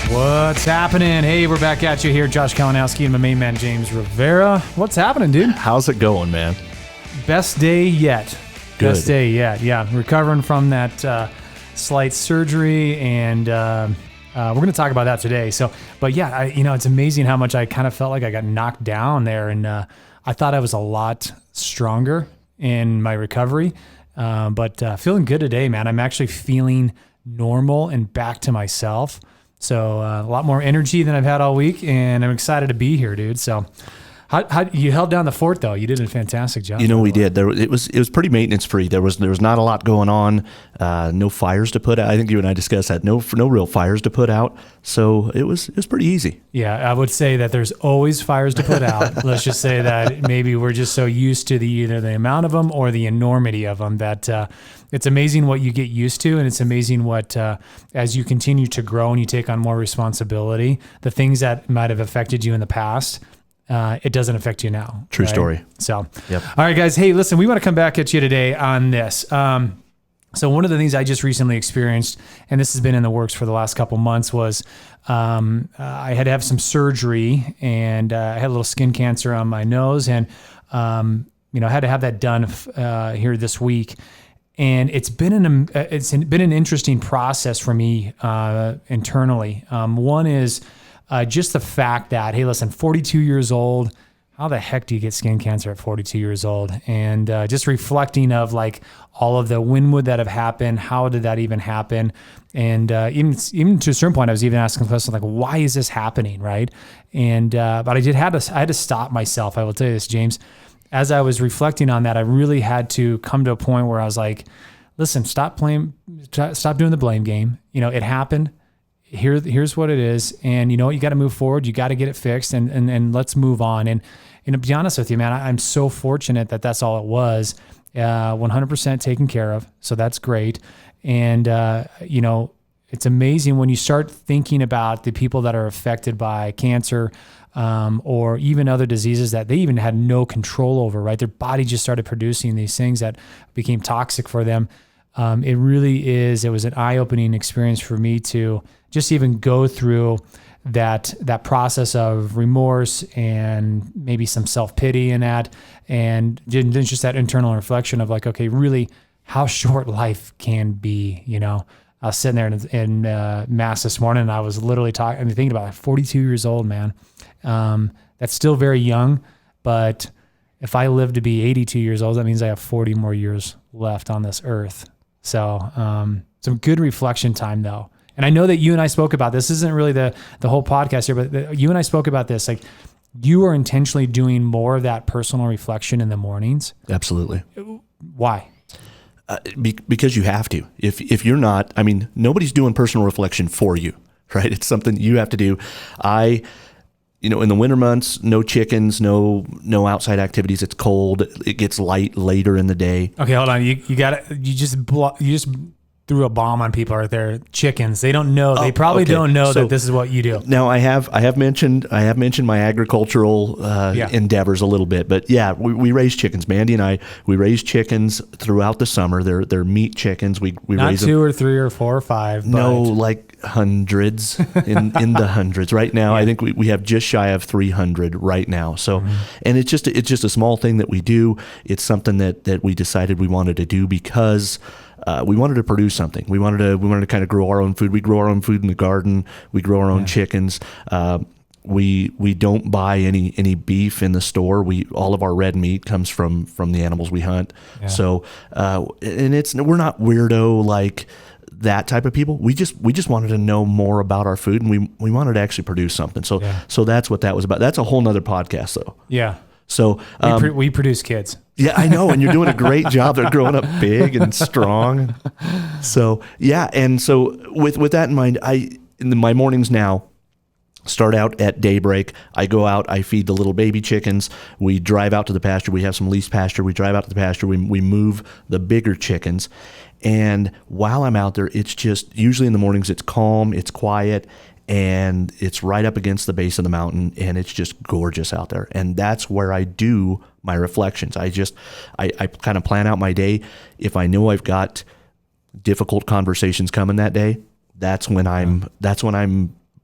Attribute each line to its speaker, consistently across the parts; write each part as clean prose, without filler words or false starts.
Speaker 1: What's happening? Hey, we're back at you here. Josh Kalinowski and my main man, James Rivera. What's happening, dude?
Speaker 2: How's it going, man?
Speaker 1: Best day yet.
Speaker 2: Good.
Speaker 1: Best day yet. Yeah, recovering from that slight surgery, and we're going to talk about that today. So, but yeah, it's amazing how much I kind of felt like I got knocked down there, and I thought I was a lot stronger in my recovery, but feeling good today, man. I'm actually feeling normal and back to myself. So a lot more energy than I've had all week, and I'm excited to be here, dude. So how you held down the fort, though? You did a fantastic job.
Speaker 2: We did. It was pretty maintenance free. There was not a lot going on. No fires to put out. I think you and I discussed that. No real fires to put out. So it was pretty easy.
Speaker 1: Yeah, I would say that there's always fires to put out. Let's just say that maybe we're just so used to either the amount of them or the enormity of them that it's amazing what you get used to, and it's amazing what as you continue to grow and you take on more responsibility, the things that might have affected you in the past, it doesn't affect you now.
Speaker 2: True
Speaker 1: right?
Speaker 2: story.
Speaker 1: So,
Speaker 2: yep.
Speaker 1: All right, guys. Hey, listen, we want to come back at you today on this. So one of the things I just recently experienced, and this has been in the works for the last couple months, was I had to have some surgery, and I had a little skin cancer on my nose, and I had to have that done here this week. And it's been an interesting process for me internally. One is just the fact that, hey, listen, 42 years old, how the heck do you get skin cancer at 42 years old? And just reflecting of like all of the winwood that have happened, how did that even happen? And even to a certain point, I was even asking the question like, why is this happening, right? And but I had to stop myself. I will tell you this, James. As I was reflecting on that, I really had to come to a point where I was like, listen, stop doing the blame game. It happened. Here's what it is. And you know what? You got to move forward. You got to get it fixed and let's move on. And to be honest with you, man, I'm so fortunate that that's all it was. 100% taken care of. So that's great. And, it's amazing when you start thinking about the people that are affected by cancer, or even other diseases that they even had no control over, right? Their body just started producing these things that became toxic for them. It was an eye-opening experience for me to just even go through that process of remorse and maybe some self-pity in that. And just that internal reflection of like, okay, really how short life can be, I was sitting there in Mass this morning, and I was literally thinking about 42 years old, man. That's still very young, but if I live to be 82 years old, that means I have 40 more years left on this earth. So some good reflection time, though. And I know that you and I spoke about this. This isn't really the whole podcast here, but you and I spoke about this. Like, you are intentionally doing more of that personal reflection in the mornings.
Speaker 2: Absolutely.
Speaker 1: Why?
Speaker 2: Because you have to. If you're not, nobody's doing personal reflection for you, right? It's something you have to do. In the winter months, no chickens, no outside activities. It's cold. It gets light later in the day. Okay,
Speaker 1: hold on. You just threw a bomb on people right there. Chickens. They don't know. They probably don't know that this is what you do.
Speaker 2: Now I have mentioned my agricultural endeavors a little bit, but yeah, we raise chickens. Mandy and we raise chickens throughout the summer. They're meat chickens. We
Speaker 1: not
Speaker 2: raise
Speaker 1: two
Speaker 2: them.
Speaker 1: or three or four or five.
Speaker 2: No, like hundreds in the hundreds right now. Yeah. I think we have just shy of 300 right now. So, and it's just a small thing that we do. It's something that we decided we wanted to do because we wanted to produce something. We wanted to kind of grow our own food. We grow our own food in the garden. We grow our own chickens. We don't buy any beef in the store. All of our red meat comes from the animals we hunt. Yeah. So and we're not weirdo like that type of people. We just wanted to know more about our food, and we wanted to actually produce something. So so that's what that was about. That's a whole nother podcast though.
Speaker 1: Yeah.
Speaker 2: So
Speaker 1: we produce kids.
Speaker 2: Yeah, I know, and you're doing a great job. They're growing up big and strong. So yeah, and so with that in mind, my mornings now start out at daybreak. I go out, I feed the little baby chickens. We drive out to the pasture. We have some leased pasture. We drive out to the pasture. We move the bigger chickens. And while I'm out there, it's just usually in the mornings, it's calm, it's quiet, and it's right up against the base of the mountain, and it's just gorgeous out there. And that's where I do my reflections. I kind of plan out my day. If I know I've got difficult conversations coming that day, that's when I'm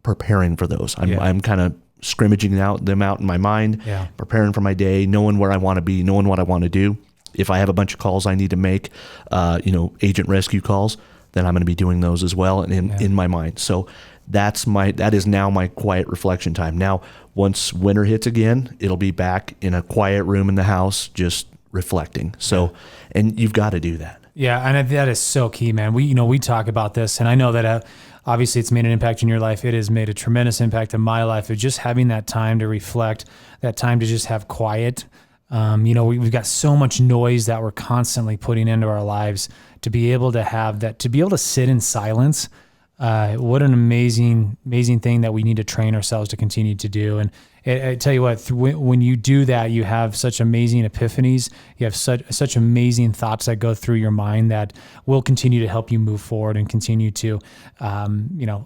Speaker 2: preparing for those. I'm kind of scrimmaging them out in my mind, preparing for my day, knowing where I want to be, knowing what I want to do. If I have a bunch of calls I need to make, agent rescue calls, then I'm going to be doing those as well, and in my mind. So that is now my quiet reflection time. Now, once winter hits again, it'll be back in a quiet room in the house, just reflecting. So, and you've got to do that.
Speaker 1: Yeah, and that is so key, man. We talk about this, and I know that obviously it's made an impact in your life. It has made a tremendous impact in my life of just having that time to reflect, that time to just have quiet. We've got so much noise that we're constantly putting into our lives. To be able to have that, to be able to sit in silence, what an amazing thing that we need to train ourselves to continue to do. And I tell you what, when you do that, you have such amazing epiphanies. You have such amazing thoughts that go through your mind that will continue to help you move forward and continue to,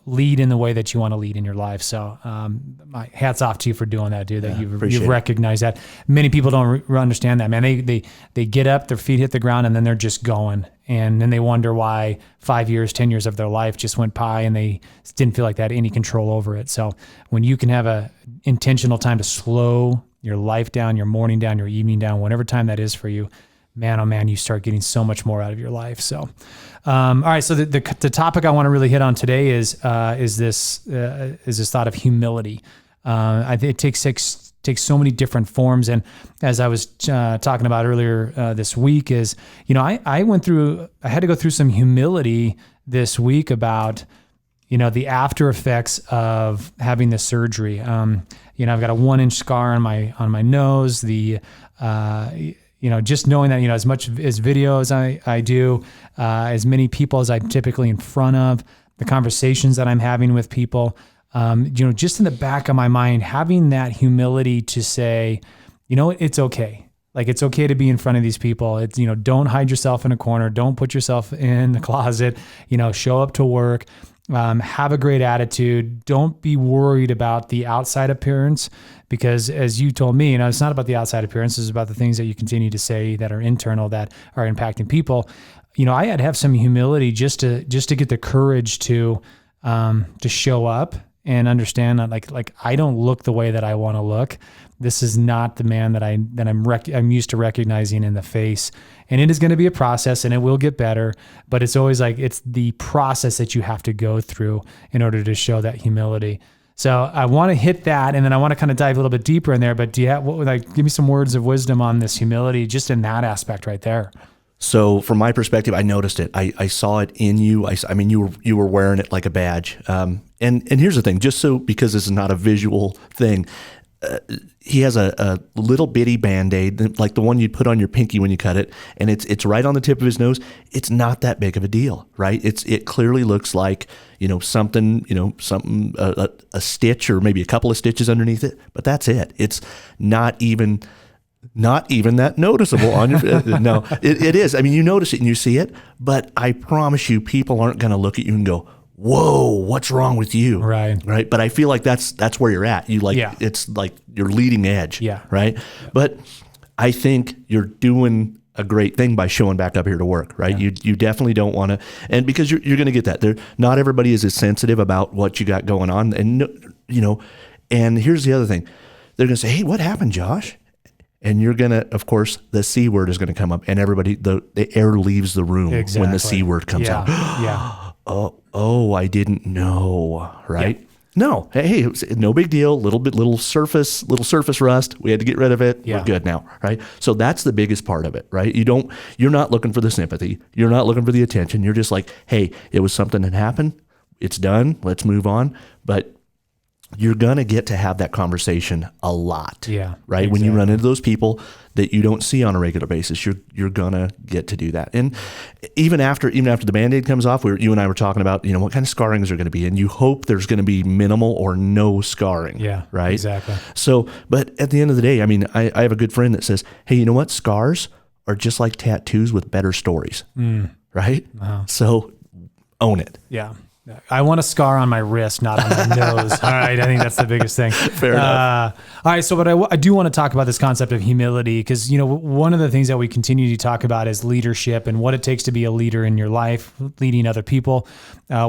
Speaker 1: lead in the way that you want to lead in your life. So, my hats off to you for doing that, dude. That you've recognized that. Many people don't understand that, man. They get up, their feet hit the ground, and then they're just going. And then they wonder why 5 years, 10 years of their life just went by and they didn't feel like they had any control over it. So when you can have a intentional time to slow your life down, your morning down, your evening down, whatever time that is for you, man, oh man, you start getting so much more out of your life. So, all right. So the topic I want to really hit on today is this thought of humility. I think it takes so many different forms. And as I was talking about earlier this week is, I had to go through some humility this week about, the after effects of having the surgery. I've got a 1-inch scar on my nose, just knowing that, as much as video as I do, as many people as I'm typically in front of, the conversations that I'm having with people, just in the back of my mind, having that humility to say, it's okay. Like, it's okay to be in front of these people. It's, don't hide yourself in a corner. Don't put yourself in the closet, show up to work, have a great attitude. Don't be worried about the outside appearance, because as you told me, it's not about the outside appearance. It's about the things that you continue to say that are internal, that are impacting people. I had to have some humility just to get the courage to show up and understand that like I don't look the way that I want to look. This is not the man that I'm used to recognizing in the face. And it is going to be a process, and it will get better, but it's always like it's the process that you have to go through in order to show that humility. So I want to hit that, and then I want to kind of dive a little bit deeper in there, but give me some words of wisdom on this humility just in that aspect right there.
Speaker 2: So from my perspective, I noticed it. I saw it in you. I mean, you were wearing it like a badge. And here's the thing, because this is not a visual thing, he has a little bitty Band-Aid, like the one you'd put on your pinky when you cut it, and it's right on the tip of his nose. It's not that big of a deal, right? It clearly looks like, something, a stitch or maybe a couple of stitches underneath it, but that's it. It's not even that noticeable on your, no, it is. I mean, you notice it and you see it, but I promise you, people aren't going to look at you and go, whoa, what's wrong with you?
Speaker 1: Right.
Speaker 2: Right. But I feel like that's where you're at. It's like your leading edge.
Speaker 1: Yeah.
Speaker 2: Right. Yeah. But I think you're doing a great thing by showing back up here to work. Right. Yeah. You definitely don't want to, and because you're going to get that. Not everybody is as sensitive about what you got going on. And, and here's the other thing. They're going to say, hey, what happened, Josh? And you're going to, of course, the C word is going to come up, and everybody, the air leaves the room when the C word comes out.
Speaker 1: Yeah.
Speaker 2: Oh, I didn't know, right? Yeah. No, hey, it was no big deal. Little surface rust. We had to get rid of it. Yeah. We're good now, right? So that's the biggest part of it, right? You're not looking for the sympathy. You're not looking for the attention. You're just like, hey, it was something that happened. It's done. Let's move on. But you're going to get to have that conversation a lot.
Speaker 1: Yeah.
Speaker 2: Right. Exactly. When you run into those people that you don't see on a regular basis, you're going to get to do that. And even after the Band-Aid comes off, you and I were talking about, what kind of scarrings are going to be, and you hope there's going to be minimal or no scarring.
Speaker 1: Yeah.
Speaker 2: Right.
Speaker 1: Exactly.
Speaker 2: So, but at the end of the day, I mean, I have a good friend that says, hey, you know what? Scars are just like tattoos with better stories. Right.
Speaker 1: Wow.
Speaker 2: So own it.
Speaker 1: Yeah. I want a scar on my wrist, not on my nose. All right. I think that's the biggest thing.
Speaker 2: Fair enough.
Speaker 1: All right. So, but I do want to talk about this concept of humility because, one of the things that we continue to talk about is leadership and what it takes to be a leader in your life, leading other people.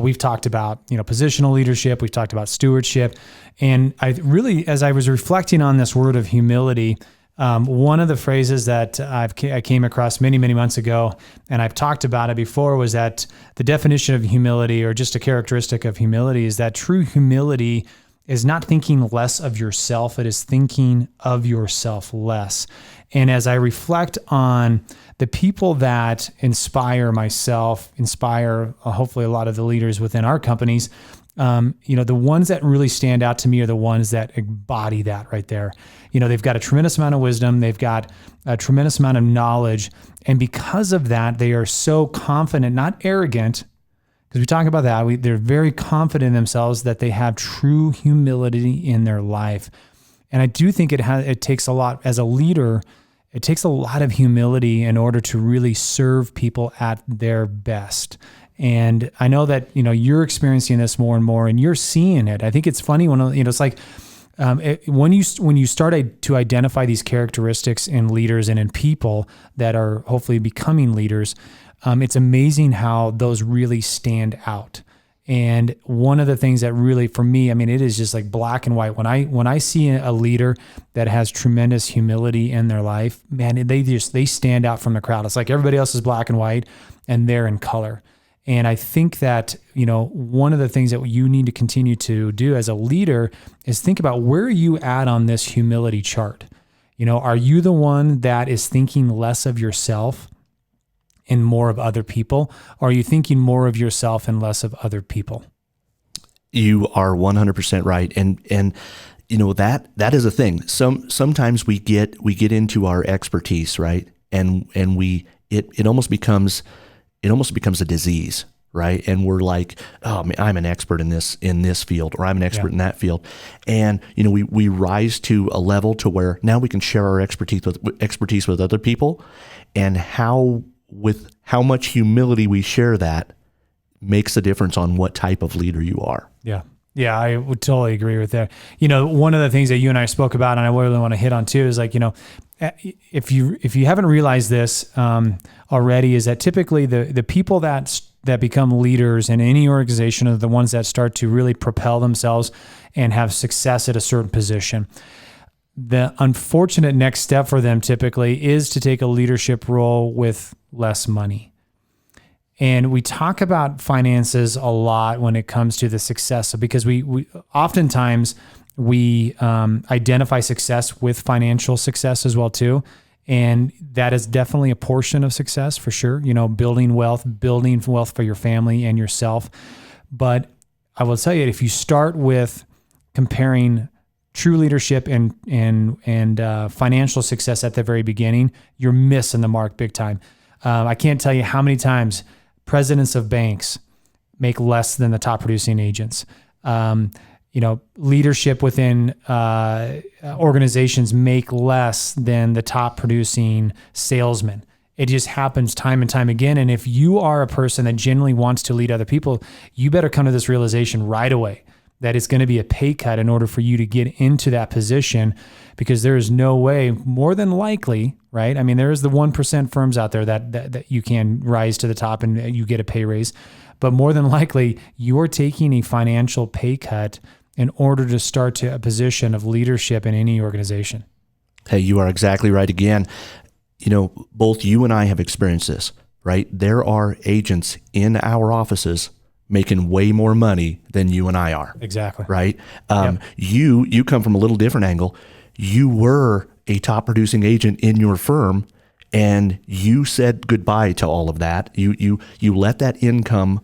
Speaker 1: We've talked about, positional leadership. We've talked about stewardship. And I really, as I was reflecting on this word of humility, one of the phrases that I came across many, many months ago, and I've talked about it before, was that the definition of humility, or just a characteristic of humility, is that true humility is not thinking less of yourself. It is thinking of yourself less. And as I reflect on the people that inspire myself, hopefully a lot of the leaders within our companies, the ones that really stand out to me are the ones that embody that right there. They've got a tremendous amount of wisdom. They've got a tremendous amount of knowledge. And because of that, they are so confident, not arrogant, because we talk about that. They're very confident in themselves that they have true humility in their life. And I do think it takes a lot as a leader. It takes a lot of humility in order to really serve people at their best. And I know that, you're experiencing this more and more, and you're seeing it. I think it's funny when, it's like when you start to identify these characteristics in leaders and in people that are hopefully becoming leaders, it's amazing how those really stand out. And one of the things that really, for me, it is just like black and white. When I see a leader that has tremendous humility in their life, man, they stand out from the crowd. It's like everybody else is black and white, and they're in color. And I think that, one of the things that you need to continue to do as a leader is think about, where are you at on this humility chart? Are you the one that is thinking less of yourself and more of other people? Or are you thinking more of yourself and less of other people?
Speaker 2: You are 100% right. And that is a thing. Sometimes we get into our expertise, right? And it almost becomes a disease, right? And we're like, oh man, I'm an expert in this field, or I'm an expert in that field. And, we rise to a level to where now we can share our expertise with other people, and how much humility we share that makes a difference on what type of leader you are.
Speaker 1: Yeah. Yeah, I would totally agree with that. One of the things that you and I spoke about, and I really want to hit on too, is like, if you haven't realized this already, is that typically the people that become leaders in any organization are the ones that start to really propel themselves and have success at a certain position. The unfortunate next step for them typically is to take a leadership role with less money. And we talk about finances a lot when it comes to the success, because we oftentimes identify success with financial success as well too. And that is definitely a portion of success for sure. Building wealth for your family and yourself. But I will tell you, if you start with comparing true leadership and financial success at the very beginning, you're missing the mark big time. I can't tell you how many times presidents of banks make less than the top producing agents. Leadership within organizations make less than the top producing salesmen. It just happens time and time again. And if you are a person that genuinely wants to lead other people, you better come to this realization right away that it's going to be a pay cut in order for you to get into that position, because there is no way, more than likely, right? There is the 1% firms out there that you can rise to the top and you get a pay raise, but more than likely you're taking a financial pay cut in order to start to a position of leadership in any organization.
Speaker 2: Hey, you are exactly right again. Both you and I have experienced this, right? There are agents in our offices making way more money than you and I are.
Speaker 1: Exactly.
Speaker 2: Right? You come from a little different angle. You were a top producing agent in your firm, and you said goodbye to all of that. You let that income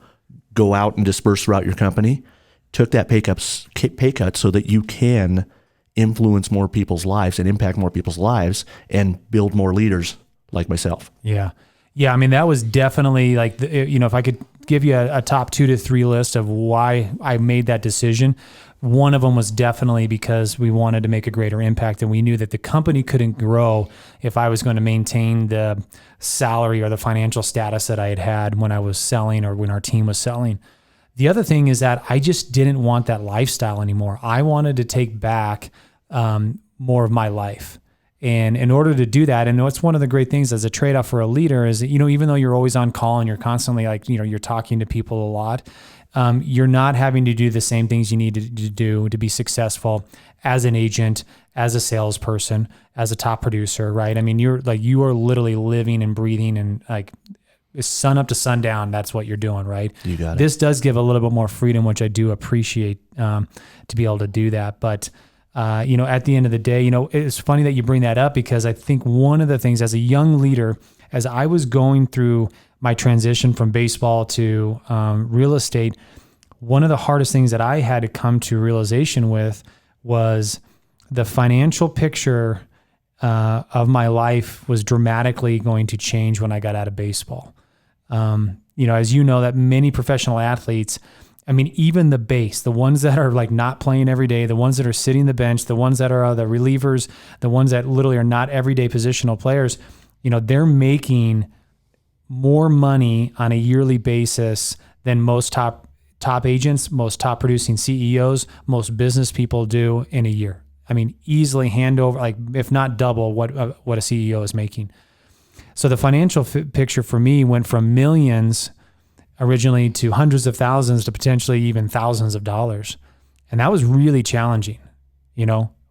Speaker 2: go out and disperse throughout your company, took that pay cut so that you can influence more people's lives and impact more people's lives and build more leaders like myself.
Speaker 1: Yeah. Yeah. That was definitely like, if I could give you a top 2 to 3 list of why I made that decision, one of them was definitely because we wanted to make a greater impact, and we knew that the company couldn't grow if I was going to maintain the salary or the financial status that I had when I was selling or when our team was selling. The other thing is that I just didn't want that lifestyle anymore. I wanted to take back more of my life. And in order to do that, and what's one of the great things as a trade-off for a leader is that, even though you're always on call and you're constantly you're talking to people a lot, you're not having to do the same things you need to do to be successful as an agent, as a salesperson, as a top producer, right? I mean, you are literally living and breathing and sun up to sundown. That's what you're doing, right?
Speaker 2: You got it.
Speaker 1: This does give a little bit more freedom, which I do appreciate to be able to do that. But at the end of the day, it's funny that you bring that up because I think one of the things as a young leader, as I was going through my transition from baseball to real estate, one of the hardest things that I had to come to realization with was the financial picture of my life was dramatically going to change when I got out of baseball. As you know, that many professional athletes, I mean, even the ones that are not playing every day, the ones that are sitting the bench, the ones that are the relievers, the ones that literally are not everyday positional players, they're making more money on a yearly basis than most top agents, most top producing CEOs, most business people do in a year. I mean, easily hand over, if not double what a CEO is making. So the financial picture for me went from millions originally to hundreds of thousands to potentially even thousands of dollars. And that was really challenging,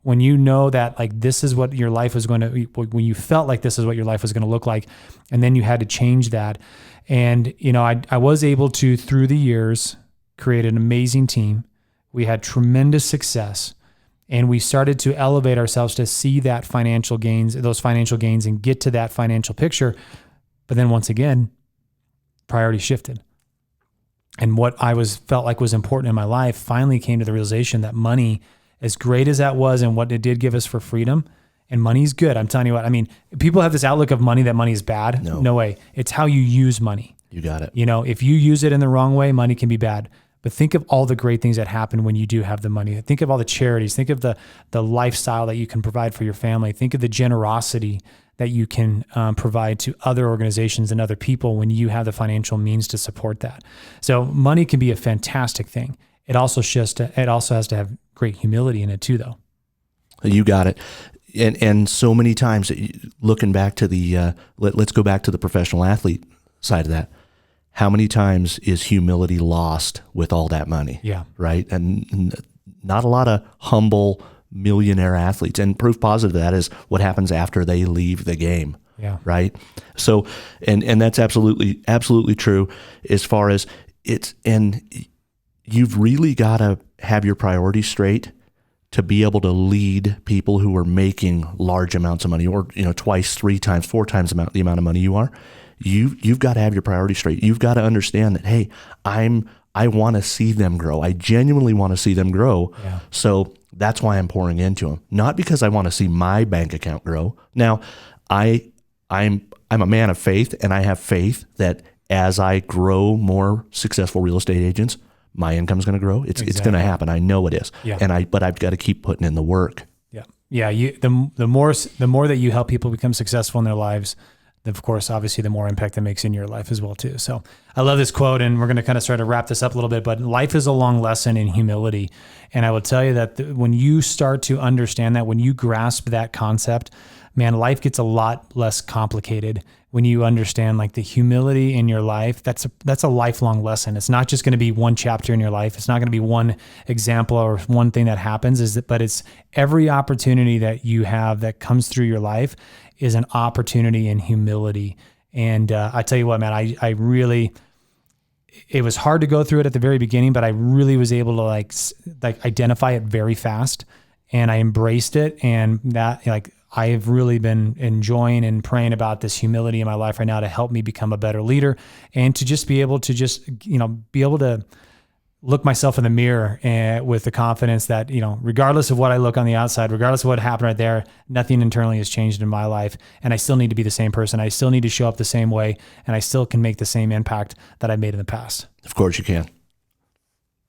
Speaker 1: when you know that this is what your life was going to, when you felt like this is what your life was going to look like, and then you had to change that. And, I was able to, through the years, create an amazing team. We had tremendous success, and we started to elevate ourselves to see those financial gains and get to that financial picture. But then once again, priorities shifted. And what I felt like was important in my life finally came to the realization that money, as great as that was and what it did give us for freedom, and money's good. I'm telling you what, I mean, people have this outlook of money that money is bad. No way. It's how you use money.
Speaker 2: You got it.
Speaker 1: If you use it in the wrong way, money can be bad. But think of all the great things that happen when you do have the money. Think of all the charities. Think of the lifestyle that you can provide for your family. Think of the generosity that you can provide to other organizations and other people when you have the financial means to support that. So money can be a fantastic thing. It also has to have great humility in it too, though.
Speaker 2: You got it. And so many times, looking back to let's go back to the professional athlete side of that. How many times is humility lost with all that money? Yeah. Right. And not a lot of humble millionaire athletes. And proof positive of that is what happens after they leave the game. Yeah. Right. So, and that's absolutely true as far as and you've really got to have your priorities straight to be able to lead people who are making large amounts of money, or, twice, 3 times, 4 times the amount of money you are. You've got to have your priorities straight. You've got to understand that, hey, I want to see them grow. I genuinely want to see them grow. Yeah. So that's why I'm pouring into them. Not because I want to see my bank account grow. Now, I'm a man of faith, and I have faith that as I grow more successful real estate agents, my income's going to grow. It's going to happen. I know it is. Yeah. But I've got to keep putting in the work.
Speaker 1: Yeah. Yeah. The more that you help people become successful in their lives, of course, obviously, the more impact that makes in your life as well, too. So I love this quote, and we're going to kind of start to wrap this up a little bit, but life is a long lesson in humility. And I will tell you that when you start to understand that, when you grasp that concept, man, life gets a lot less complicated when you understand the humility in your life. That's a lifelong lesson. It's not just going to be one chapter in your life. It's not going to be one example or one thing that happens, but it's every opportunity that you have that comes through your life is an opportunity in humility. And I tell you what, man, I really, it was hard to go through it at the very beginning, but I really was able to identify it very fast, and I embraced it. And that I have really been enjoying and praying about this humility in my life right now to help me become a better leader, and to just be able to be able to look myself in the mirror with the confidence that, regardless of what I look on the outside, regardless of what happened right there, nothing internally has changed in my life. And I still need to be the same person. I still need to show up the same way, and I still can make the same impact that I made in the past.
Speaker 2: Of course you can.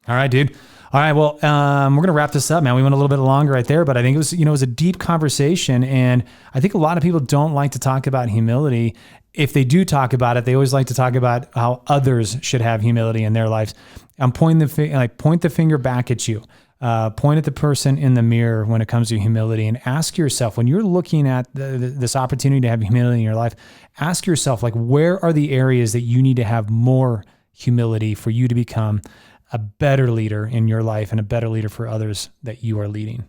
Speaker 1: All right, dude. All right. Well, we're going to wrap this up, man. We went a little bit longer right there, but I think it was, it was a deep conversation. And I think a lot of people don't like to talk about humility. if they do talk about it, they always like to talk about how others should have humility in their lives. I'm point the finger back at you. Point at the person in the mirror when it comes to humility, and ask yourself, when you're looking at this opportunity to have humility in your life, ask yourself, like, where are the areas that you need to have more humility for you to become a better leader in your life and a better leader for others that you are leading.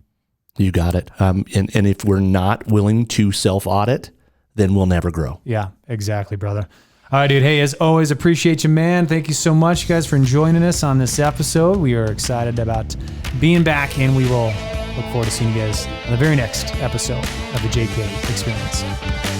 Speaker 2: You got it. And if we're not willing to self-audit, then we'll never grow.
Speaker 1: Yeah, exactly, brother. All right, dude. Hey, as always, appreciate you, man. Thank you so much, guys, for joining us on this episode. We are excited about being back, and we will look forward to seeing you guys on the very next episode of the JK Experience.